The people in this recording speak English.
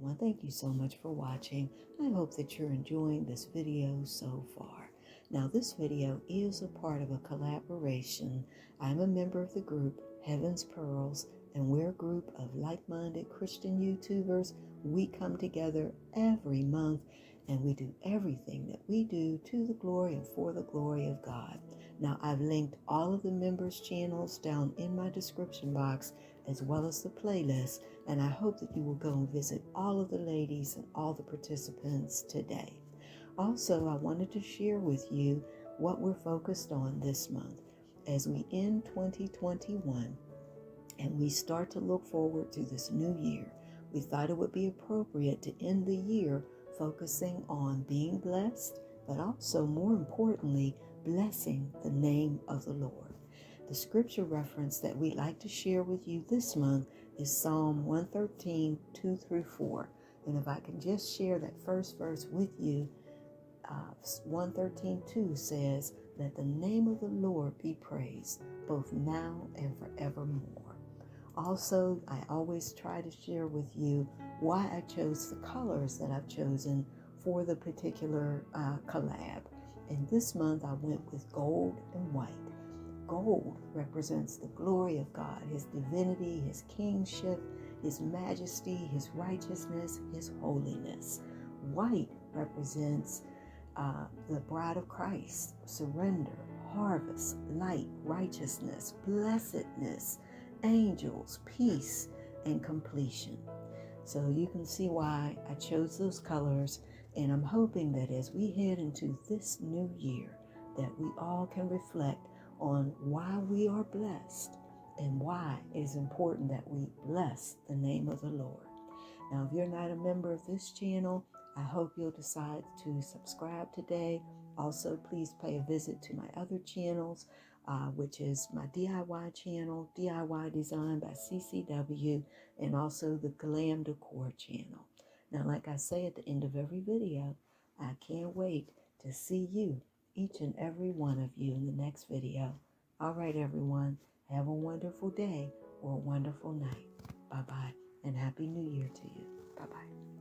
everyone. Thank you so much for watching. I hope that you're enjoying this video so far. Now, this video is a part of a collaboration. I'm a member of the group Heaven's Pearls, and we're a group of like-minded Christian YouTubers. We come together every month and we do everything that we do to the glory and for the glory of God. Now, I've linked all of the members' channels down in my description box, as well as the playlist, and I hope that you will go and visit all of the ladies and all the participants today. Also, I wanted to share with you what we're focused on this month as we end 2021 and we start to look forward to this new year. We thought it would be appropriate to end the year focusing on being blessed, but also more importantly, blessing the name of the Lord. The scripture reference that we'd like to share with you this month is Psalm 113, 2 through 4. And if I can just share that first verse with you, 113:2 says, "Let the name of the Lord be praised, both now and forevermore." Also, I always try to share with you why I chose the colors that I've chosen for the particular collab. And this month I went with gold and white. Gold represents the glory of God, His divinity, His kingship, His majesty, His righteousness, His holiness. White represents the bride of Christ, surrender, harvest, light, righteousness, blessedness, angels, peace, and completion. So you can see why I chose those colors, and I'm hoping that as we head into this new year, that we all can reflect on why we are blessed and why it is important that we bless the name of the Lord. Now, if you're not a member of this channel, I hope you'll decide to subscribe today. Also, please pay a visit to my other channels, which is my DIY channel, DIY Design by CCW, and also the Glam Decor channel. Now, like I say at the end of every video, I can't wait to see you, each and every one of you, in the next video. All right, everyone, have a wonderful day or a wonderful night. Bye-bye, and Happy New Year to you. Bye-bye.